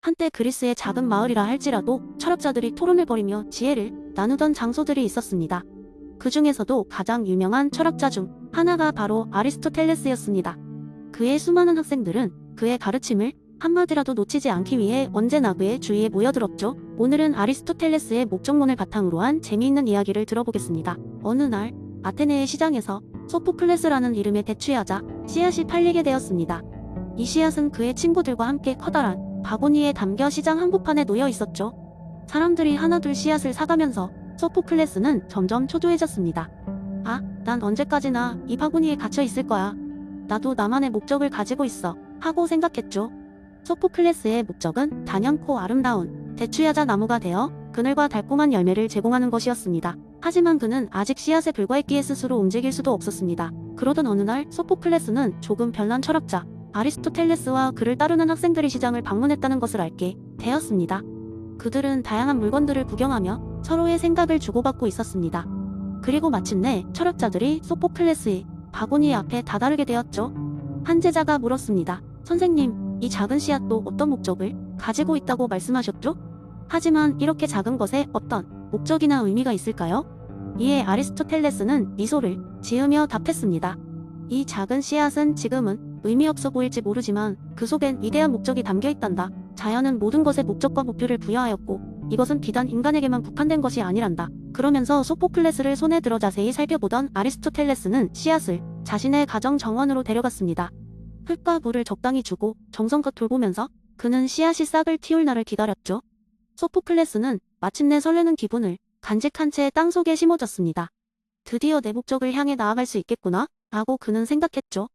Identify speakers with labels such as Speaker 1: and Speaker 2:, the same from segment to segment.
Speaker 1: 한때 그리스의 작은 마을이라 할지라도 철학자들이 토론을 벌이며 지혜를 나누던 장소들이 있었습니다. 그 중에서도 가장 유명한 철학자 중 하나가 바로 아리스토텔레스였습니다. 그의 수많은 학생들은 그의 가르침을 한마디라도 놓치지 않기 위해 언제나 그의 주위에 모여들었죠. 오늘은 아리스토텔레스의 목적론을 바탕으로 한 재미있는 이야기를 들어보겠습니다. 어느 날 아테네의 시장에서 소포클레스라는 이름의 대추야자 씨앗이 팔리게 되었습니다. 이 씨앗은 그의 친구들과 함께 커다란 바구니에 담겨 시장 한복판에 놓여 있었죠. 사람들이 하나둘 씨앗을 사가면서 소포클레스는 점점 초조해졌습니다. 아, 난 언제까지나 이 바구니에 갇혀 있을 거야. 나도 나만의 목적을 가지고 있어. 하고 생각했죠. 소포클레스의 목적은 단연코 아름다운 대추야자 나무가 되어 그늘과 달콤한 열매를 제공하는 것이었습니다. 하지만 그는 아직 씨앗에 불과했기에 스스로 움직일 수도 없었습니다. 그러던 어느 날 소포클레스는 조금 별난 철학자 아리스토텔레스와 그를 따르는 학생들이 시장을 방문했다는 것을 알게 되었습니다. 그들은 다양한 물건들을 구경하며 서로의 생각을 주고받고 있었습니다. 그리고 마침내 철학자들이 소포클레스의 바구니 앞에 다다르게 되었죠. 한 제자가 물었습니다. 선생님, 이 작은 씨앗도 어떤 목적을 가지고 있다고 말씀하셨죠? 하지만 이렇게 작은 것에 어떤 목적이나 의미가 있을까요? 이에 아리스토텔레스는 미소를 지으며 답했습니다. 이 작은 씨앗은 지금은 의미 없어 보일지 모르지만 그 속엔 위대한 목적이 담겨 있단다. 자연은 모든 것에 목적과 목표를 부여하였고 이것은 비단 인간에게만 국한된 것이 아니란다. 그러면서 소포클레스를 손에 들어 자세히 살펴보던 아리스토텔레스는 씨앗을 자신의 가정 정원으로 데려갔습니다. 흙과 물을 적당히 주고 정성껏 돌보면서 그는 씨앗이 싹을 틔울 날을 기다렸죠. 소포클레스는 마침내 설레는 기분을 간직한 채 땅속에 심어졌습니다. 드디어 내 목적을 향해 나아갈 수 있겠구나 라고 그는 생각했죠.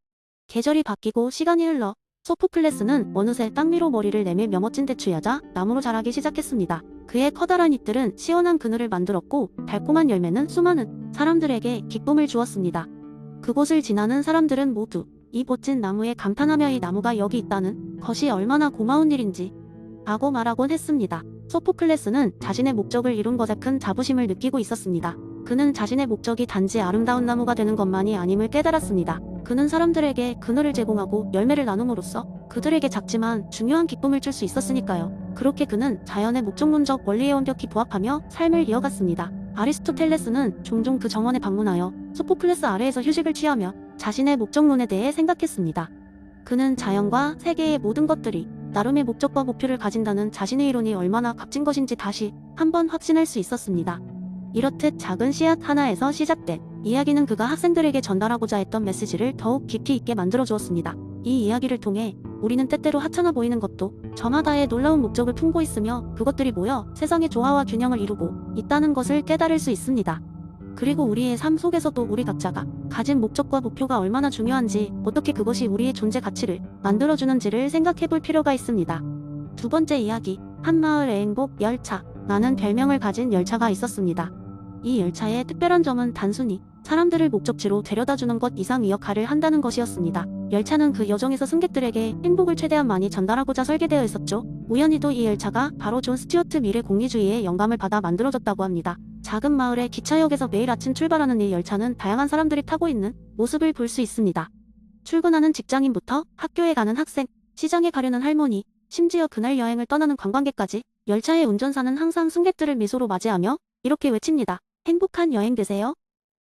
Speaker 1: 계절이 바뀌고 시간이 흘러 소포클레스는 어느새 땅 위로 머리를 내밀며 멋진 대추야자 나무로 자라기 시작했습니다. 그의 커다란 잎들은 시원한 그늘을 만들었고 달콤한 열매는 수많은 사람들에게 기쁨을 주었습니다. 그곳을 지나는 사람들은 모두 이 멋진 나무에 감탄하며 이 나무가 여기 있다는 것이 얼마나 고마운 일인지 라고 말하곤 했습니다. 소포클레스는 자신의 목적을 이룬 것에 큰 자부심을 느끼고 있었습니다. 그는 자신의 목적이 단지 아름다운 나무가 되는 것만이 아님을 깨달았습니다. 그는 사람들에게 그늘을 제공하고 열매를 나눔으로써 그들에게 작지만 중요한 기쁨을 줄 수 있었으니까요. 그렇게 그는 자연의 목적론적 원리에 완벽히 부합하며 삶을 이어갔습니다. 아리스토텔레스는 종종 그 정원에 방문하여 소포클레스 아래에서 휴식을 취하며 자신의 목적론에 대해 생각했습니다. 그는 자연과 세계의 모든 것들이 나름의 목적과 목표를 가진다는 자신의 이론이 얼마나 값진 것인지 다시 한번 확신할 수 있었습니다. 이렇듯 작은 씨앗 하나에서 시작된 이야기는 그가 학생들에게 전달하고자 했던 메시지를 더욱 깊이 있게 만들어 주었습니다. 이 이야기를 통해 우리는 때때로 하찮아 보이는 것도 저마다의 놀라운 목적을 품고 있으며 그것들이 모여 세상의 조화와 균형을 이루고 있다는 것을 깨달을 수 있습니다. 그리고 우리의 삶 속에서도 우리 각자가 가진 목적과 목표가 얼마나 중요한지 어떻게 그것이 우리의 존재 가치를 만들어주는지를 생각해 볼 필요가 있습니다. 두 번째 이야기, 한마을의 행복 열차라는 별명을 가진 열차가 있었습니다. 이 열차의 특별한 점은 단순히 사람들을 목적지로 데려다주는 것 이상 이 역할을 한다는 것이었습니다. 열차는 그 여정에서 승객들에게 행복을 최대한 많이 전달하고자 설계되어 있었죠. 우연히도 이 열차가 바로 존 스튜어트 밀의 공리주의의 영감을 받아 만들어졌다고 합니다. 작은 마을의 기차역에서 매일 아침 출발하는 이 열차는 다양한 사람들이 타고 있는 모습을 볼 수 있습니다. 출근하는 직장인부터 학교에 가는 학생, 시장에 가려는 할머니, 심지어 그날 여행을 떠나는 관광객까지 열차의 운전사는 항상 승객들을 미소로 맞이하며 이렇게 외칩니다. 행복한 여행 되세요.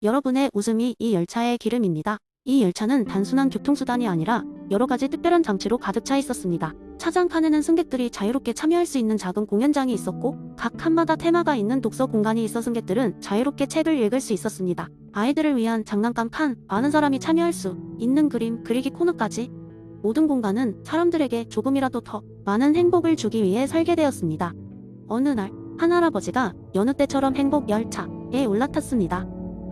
Speaker 1: 여러분의 웃음이 이 열차의 기름입니다. 이 열차는 단순한 교통수단이 아니라 여러 가지 특별한 장치로 가득 차 있었습니다. 차장칸에는 승객들이 자유롭게 참여할 수 있는 작은 공연장이 있었고 각 칸마다 테마가 있는 독서 공간이 있어 승객들은 자유롭게 책을 읽을 수 있었습니다. 아이들을 위한 장난감 칸, 많은 사람이 참여할 수 있는 그림 그리기 코너까지 모든 공간은 사람들에게 조금이라도 더 많은 행복을 주기 위해 설계되었습니다. 어느 날 한 할아버지가 여느 때처럼 행복 열차에 올라탔습니다.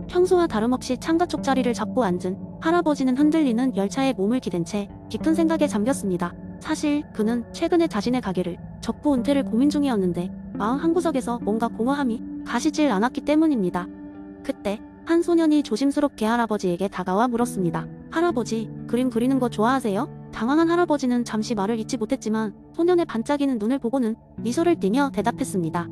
Speaker 1: 평소와 다름없이 창가 쪽 자리를 잡고 앉은 할아버지는 흔들리는 열차에 몸을 기댄 채 깊은 생각에 잠겼습니다. 사실 그는 최근에 자신의 가게를 접고 은퇴를 고민 중이었는데 마음 한구석에서 뭔가 공허함이 가시질 않았기 때문입니다. 그때 한 소년이 조심스럽게 할아버지에게 다가와 물었습니다. 할아버지, 그림 그리는 거 좋아하세요? 당황한 할아버지는 잠시 말을 잇지 못했지만 소년의 반짝이는 눈을 보고는 미소를 띠며 대답했습니다.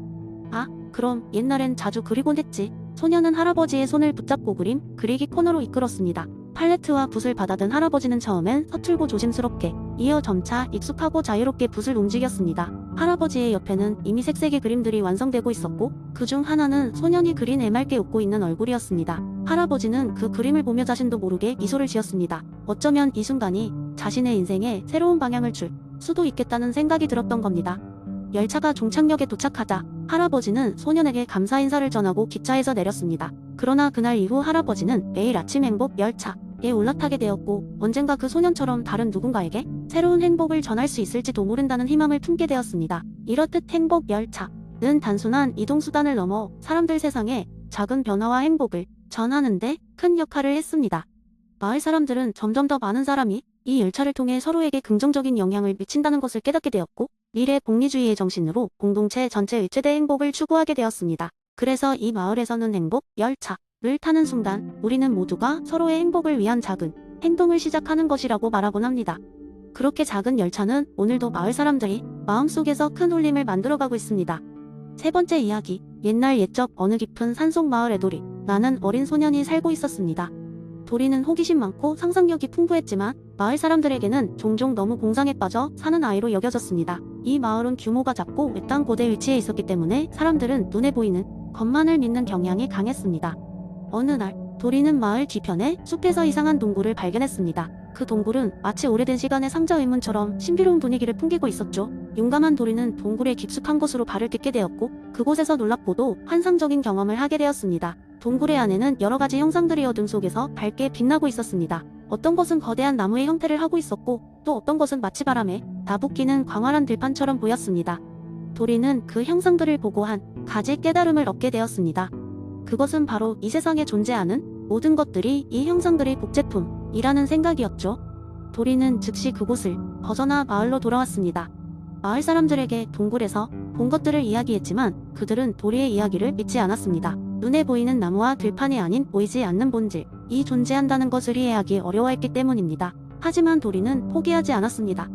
Speaker 1: 아, 그럼 옛날엔 자주 그리곤 했지. 소년은 할아버지의 손을 붙잡고 그림 그리기 코너로 이끌었습니다. 팔레트와 붓을 받아든 할아버지는 처음엔 서툴고 조심스럽게, 이어 점차 익숙하고 자유롭게 붓을 움직였습니다. 할아버지의 옆에는 이미 색색의 그림들이 완성되고 있었고 그중 하나는 소년이 그린 해맑게 웃고 있는 얼굴이었습니다. 할아버지는 그 그림을 보며 자신도 모르게 미소를 지었습니다. 어쩌면 이 순간이 자신의 인생에 새로운 방향을 줄 수도 있겠다는 생각이 들었던 겁니다. 열차가 종착역에 도착하자 할아버지는 소년에게 감사 인사를 전하고 기차에서 내렸습니다. 그러나 그날 이후 할아버지는 매일 아침 행복 열차에 올라타게 되었고 언젠가 그 소년처럼 다른 누군가에게 새로운 행복을 전할 수 있을지도 모른다는 희망을 품게 되었습니다. 이렇듯 행복 열차는 단순한 이동수단을 넘어 사람들 세상에 작은 변화와 행복을 전하는데 큰 역할을 했습니다. 마을 사람들은 점점 더 많은 사람이 이 열차를 통해 서로에게 긍정적인 영향을 미친다는 것을 깨닫게 되었고 미래 복리주의의 정신으로 공동체 전체의 최대 행복을 추구하게 되었습니다. 그래서 이 마을에서는 행복 열차를 타는 순간 우리는 모두가 서로의 행복을 위한 작은 행동을 시작하는 것이라고 말하곤 합니다. 그렇게 작은 열차는 오늘도 마을 사람들이 마음속에서 큰 울림을 만들어가고 있습니다. 세 번째 이야기, 옛날 옛적 어느 깊은 산속 마을 애돌이 나는 어린 소년이 살고 있었습니다. 도리는 호기심 많고 상상력이 풍부했지만 마을 사람들에게는 종종 너무 공상에 빠져 사는 아이로 여겨졌습니다. 이 마을은 규모가 작고 외딴 고대 위치에 있었기 때문에 사람들은 눈에 보이는 것만을 믿는 경향이 강했습니다. 어느 날 도리는 마을 뒤편에 숲에서 이상한 동굴을 발견했습니다. 그 동굴은 마치 오래된 시간의 상자 의문처럼 신비로운 분위기를 풍기고 있었죠. 용감한 도리는 동굴의 깊숙한 곳으로 발을 딛게 되었고 그곳에서 놀랍고도 환상적인 경험을 하게 되었습니다. 동굴의 안에는 여러 가지 형상들이 어둠 속에서 밝게 빛나고 있었습니다. 어떤 것은 거대한 나무의 형태를 하고 있었고 또 어떤 것은 마치 바람에 다붓기는 광활한 들판처럼 보였습니다. 도리는 그 형상들을 보고 한 가지 깨달음을 얻게 되었습니다. 그것은 바로 이 세상에 존재하는 모든 것들이 이 형상들의 복제품이라는 생각이었죠. 도리는 즉시 그곳을 벗어나 마을로 돌아왔습니다. 마을 사람들에게 동굴에서 본 것들을 이야기했지만 그들은 도리의 이야기를 믿지 않았습니다. 눈에 보이는 나무와 들판이 아닌 보이지 않는 본질이 존재한다는 것을 이해하기 어려워했기 때문입니다. 하지만 도리는 포기하지 않았습니다.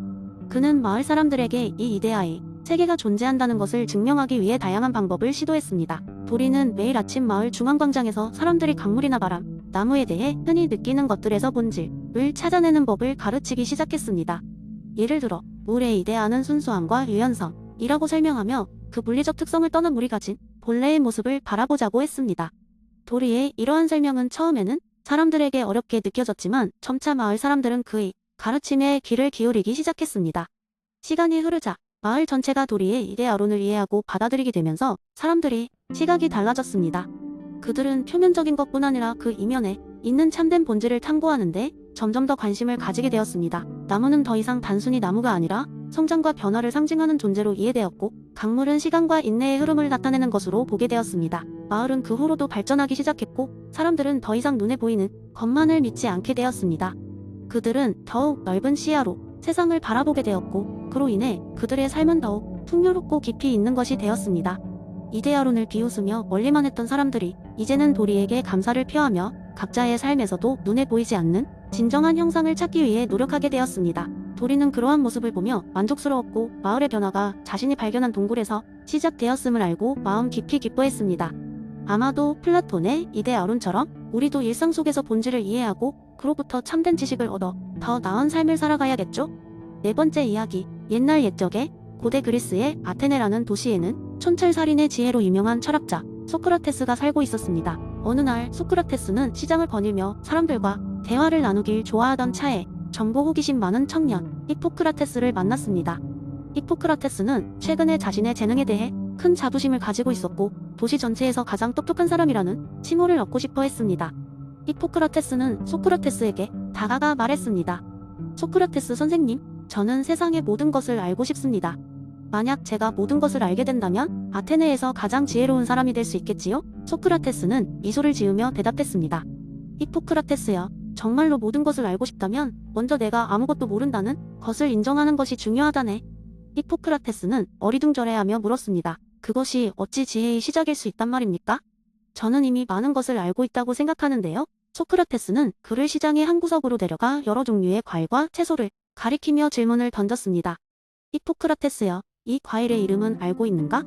Speaker 1: 그는 마을 사람들에게 이 이데아의 세계가 존재한다는 것을 증명하기 위해 다양한 방법을 시도했습니다. 도리는 매일 아침 마을 중앙광장에서 사람들이 강물이나 바람, 나무에 대해 흔히 느끼는 것들에서 본질을 찾아내는 법을 가르치기 시작했습니다. 예를 들어 물의 이데아는 순수함과 유연성이라고 설명하며 그 물리적 특성을 떠난 물이 가진 본래의 모습을 바라보자고 했습니다. 도리의 이러한 설명은 처음에는 사람들에게 어렵게 느껴졌지만 점차 마을 사람들은 그의 가르침에 귀를 기울이기 시작했습니다. 시간이 흐르자 마을 전체가 도리의 이데아론을 이해하고 받아들이게 되면서 사람들이 시각이 달라졌습니다. 그들은 표면적인 것뿐 아니라 그 이면에 있는 참된 본질을 탐구하는데 점점 더 관심을 가지게 되었습니다. 나무는 더 이상 단순히 나무가 아니라 성장과 변화를 상징하는 존재로 이해되었고 강물은 시간과 인내의 흐름을 나타내는 것으로 보게 되었습니다. 마을은 그 후로도 발전하기 시작했고 사람들은 더 이상 눈에 보이는 것만을 믿지 않게 되었습니다. 그들은 더욱 넓은 시야로 세상을 바라보게 되었고 그로 인해 그들의 삶은 더욱 풍요롭고 깊이 있는 것이 되었습니다. 이데아론을 비웃으며 멀리만 했던 사람들이 이제는 도리에게 감사를 표하며 각자의 삶에서도 눈에 보이지 않는 진정한 형상을 찾기 위해 노력하게 되었습니다. 도리는 그러한 모습을 보며 만족스러웠고 마을의 변화가 자신이 발견한 동굴에서 시작되었음을 알고 마음 깊이 기뻐했습니다. 아마도 플라톤의 이데아론처럼 우리도 일상 속에서 본질을 이해하고 그로부터 참된 지식을 얻어 더 나은 삶을 살아가야겠죠? 네 번째 이야기, 옛날 옛적에 고대 그리스의 아테네라는 도시에는 촌철살인의 지혜로 유명한 철학자 소크라테스가 살고 있었습니다. 어느 날 소크라테스는 시장을 거닐며 사람들과 대화를 나누길 좋아하던 차에 정보 호기심 많은 청년 히포크라테스를 만났습니다. 히포크라테스는 최근에 자신의 재능에 대해 큰 자부심을 가지고 있었고 도시 전체에서 가장 똑똑한 사람이라는 칭호를 얻고 싶어 했습니다. 히포크라테스는 소크라테스에게 다가가 말했습니다. 소크라테스 선생님, 저는 세상의 모든 것을 알고 싶습니다. 만약 제가 모든 것을 알게 된다면 아테네에서 가장 지혜로운 사람이 될 수 있겠지요? 소크라테스는 미소를 지으며 대답했습니다. 히포크라테스여, 정말로 모든 것을 알고 싶다면 먼저 내가 아무것도 모른다는 것을 인정하는 것이 중요하다네. 히포크라테스는 어리둥절해하며 물었습니다. 그것이 어찌 지혜의 시작일 수 있단 말입니까? 저는 이미 많은 것을 알고 있다고 생각하는데요. 소크라테스는 그를 시장의 한 구석으로 데려가 여러 종류의 과일과 채소를 가리키며 질문을 던졌습니다. 히포크라테스여, 이 과일의 이름은 알고 있는가?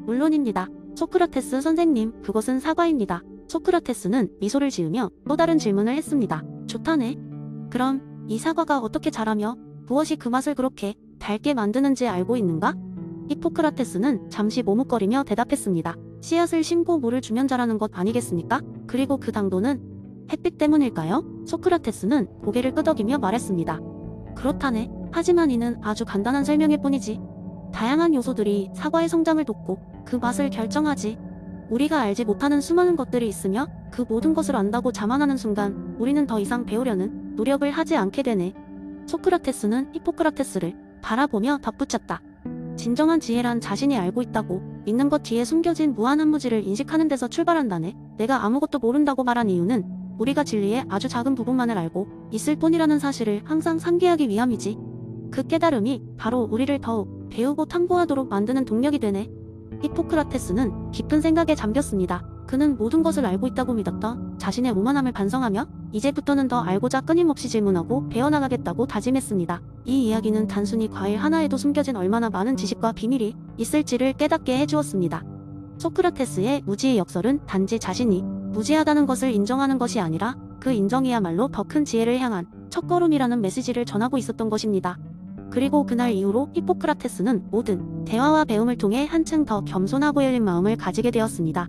Speaker 1: 물론입니다. 소크라테스 선생님, 그것은 사과입니다. 소크라테스는 미소를 지으며 또 다른 질문을 했습니다. 좋다네. 그럼 이 사과가 어떻게 자라며 무엇이 그 맛을 그렇게 달게 만드는지 알고 있는가? 히포크라테스는 잠시 머뭇거리며 대답했습니다. 씨앗을 심고 물을 주면 자라는 것 아니겠습니까? 그리고 그 당도는 햇빛 때문일까요? 소크라테스는 고개를 끄덕이며 말했습니다. 그렇다네. 하지만 이는 아주 간단한 설명일 뿐이지. 다양한 요소들이 사과의 성장을 돕고 그 맛을 결정하지. 우리가 알지 못하는 수많은 것들이 있으며 그 모든 것을 안다고 자만하는 순간 우리는 더 이상 배우려는 노력을 하지 않게 되네. 소크라테스는 히포크라테스를 바라보며 덧붙였다. 진정한 지혜란 자신이 알고 있다고 믿는 것 뒤에 숨겨진 무한한 무지를 인식하는 데서 출발한다네. 내가 아무것도 모른다고 말한 이유는 우리가 진리의 아주 작은 부분만을 알고 있을 뿐이라는 사실을 항상 상기하기 위함이지. 그 깨달음이 바로 우리를 더욱 배우고 탐구하도록 만드는 동력이 되네. 히포크라테스는 깊은 생각에 잠겼습니다. 그는 모든 것을 알고 있다고 믿었던 자신의 오만함을 반성하며 이제부터는 더 알고자 끊임없이 질문하고 배워나가겠다고 다짐했습니다. 이 이야기는 단순히 과일 하나에도 숨겨진 얼마나 많은 지식과 비밀이 있을지를 깨닫게 해주었습니다. 소크라테스의 무지의 역설은 단지 자신이 무지하다는 것을 인정하는 것이 아니라 그 인정이야말로 더 큰 지혜를 향한 첫걸음이라는 메시지를 전하고 있었던 것입니다. 그리고 그날 이후로 히포크라테스는 모든 대화와 배움을 통해 한층 더 겸손하고 열린 마음을 가지게 되었습니다.